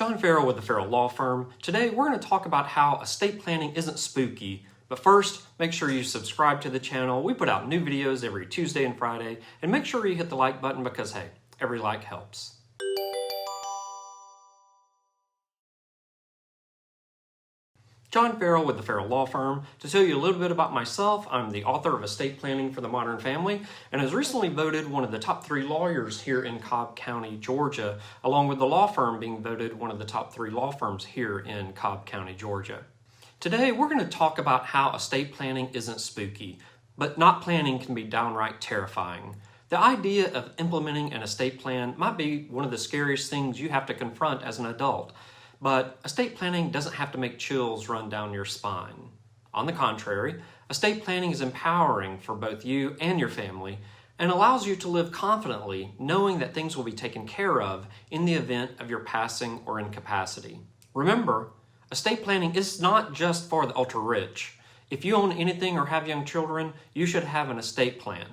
John Farrell with the Farrell Law Firm. Today we're going to talk about how estate planning isn't spooky. But first, make sure you subscribe to the channel. We put out new videos every Tuesday and Friday. And make sure you hit the like button because, hey, every like helps. John Farrell with the Farrell Law Firm. To tell you a little bit about myself, I'm the author of Estate Planning for the Modern Family and was recently voted one of the top 3 lawyers here in Cobb County, Georgia, along with the law firm being voted one of the top 3 law firms here in Cobb County, Georgia. Today, we're going to talk about how estate planning isn't spooky, but not planning can be downright terrifying. The idea of implementing an estate plan might be one of the scariest things you have to confront as an adult. But estate planning doesn't have to make chills run down your spine. On the contrary, estate planning is empowering for both you and your family and allows you to live confidently knowing that things will be taken care of in the event of your passing or incapacity. Remember, estate planning is not just for the ultra-rich. If you own anything or have young children, you should have an estate plan.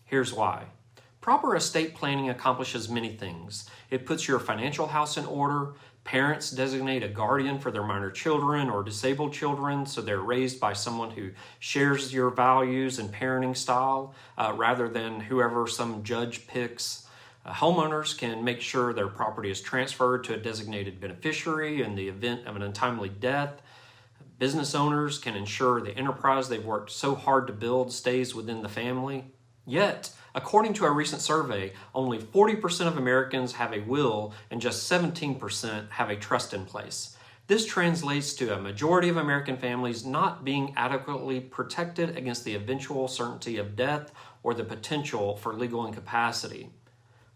Here's why. Proper estate planning accomplishes many things. It puts your financial house in order. Parents designate a guardian for their minor children or disabled children so they're raised by someone who shares your values and parenting style rather than whoever some judge picks. Homeowners can make sure their property is transferred to a designated beneficiary in the event of an untimely death. Business owners can ensure the enterprise they've worked so hard to build stays within the family. Yet, according to a recent survey, only 40% of Americans have a will and just 17% have a trust in place. This translates to a majority of American families not being adequately protected against the eventual certainty of death or the potential for legal incapacity.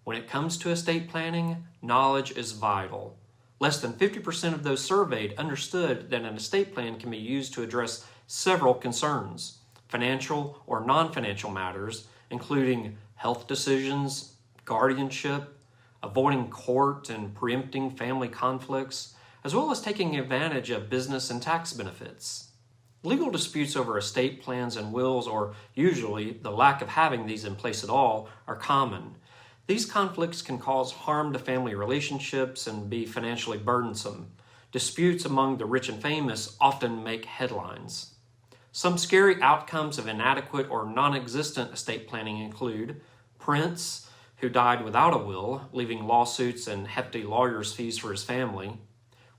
When it comes to estate planning, knowledge is vital. Less than 50% of those surveyed understood that an estate plan can be used to address several concerns, financial or non-financial matters, including health decisions, guardianship, avoiding court and preempting family conflicts, as well as taking advantage of business and tax benefits. Legal disputes over estate plans and wills, or usually the lack of having these in place at all, are common. These conflicts can cause harm to family relationships and be financially burdensome. Disputes among the rich and famous often make headlines. Some scary outcomes of inadequate or non-existent estate planning include Prince, who died without a will, leaving lawsuits and hefty lawyer's fees for his family.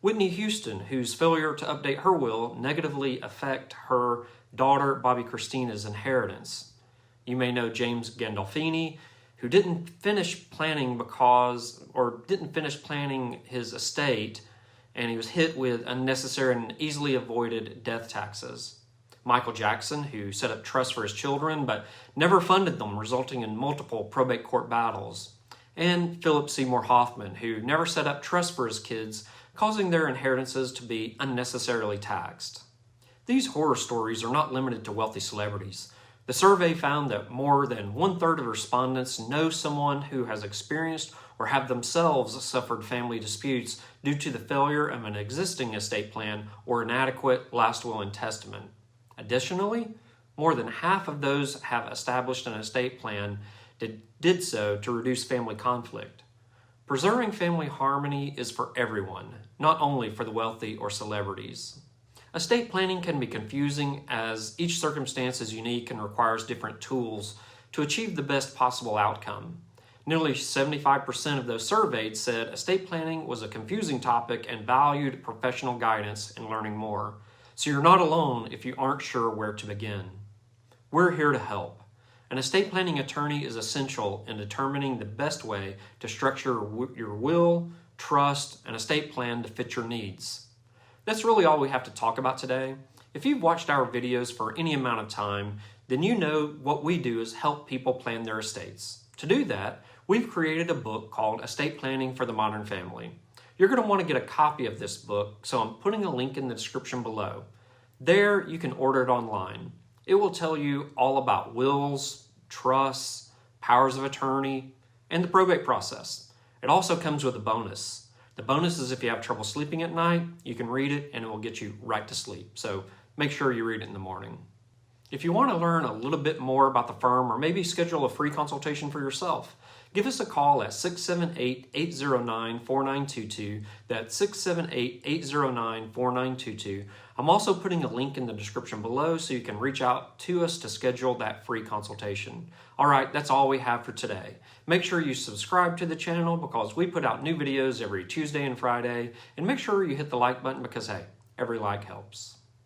Whitney Houston, whose failure to update her will negatively affect her daughter Bobby Christina's inheritance. You may know James Gandolfini, who didn't finish planning his estate, and he was hit with unnecessary and easily avoided death taxes. Michael Jackson, who set up trusts for his children but never funded them, resulting in multiple probate court battles. And Philip Seymour Hoffman, who never set up trusts for his kids, causing their inheritances to be unnecessarily taxed. These horror stories are not limited to wealthy celebrities. The survey found that more than 1/3 of respondents know someone who has experienced or have themselves suffered family disputes due to the failure of an existing estate plan or inadequate last will and testament. Additionally, more than half of those have established an estate plan did so to reduce family conflict. Preserving family harmony is for everyone, not only for the wealthy or celebrities. Estate planning can be confusing as each circumstance is unique and requires different tools to achieve the best possible outcome. Nearly 75% of those surveyed said estate planning was a confusing topic and valued professional guidance in learning more. So you're not alone if you aren't sure where to begin. We're here to help. An estate planning attorney is essential in determining the best way to structure your will, trust, and estate plan to fit your needs. That's really all we have to talk about today. If you've watched our videos for any amount of time, then you know what we do is help people plan their estates. To do that, we've created a book called Estate Planning for the Modern Family. You're going to want to get a copy of this book, so I'm putting a link in the description below. There, you can order it online. It will tell you all about wills, trusts, powers of attorney, and the probate process. It also comes with a bonus. The bonus is if you have trouble sleeping at night, you can read it and it will get you right to sleep. So make sure you read it in the morning. If you want to learn a little bit more about the firm or maybe schedule a free consultation for yourself, give us a call at 678-809-4922. That's 678-809-4922. I'm also putting a link in the description below so you can reach out to us to schedule that free consultation. All right, that's all we have for today. Make sure you subscribe to the channel because we put out new videos every Tuesday and Friday. And make sure you hit the like button because, hey, every like helps.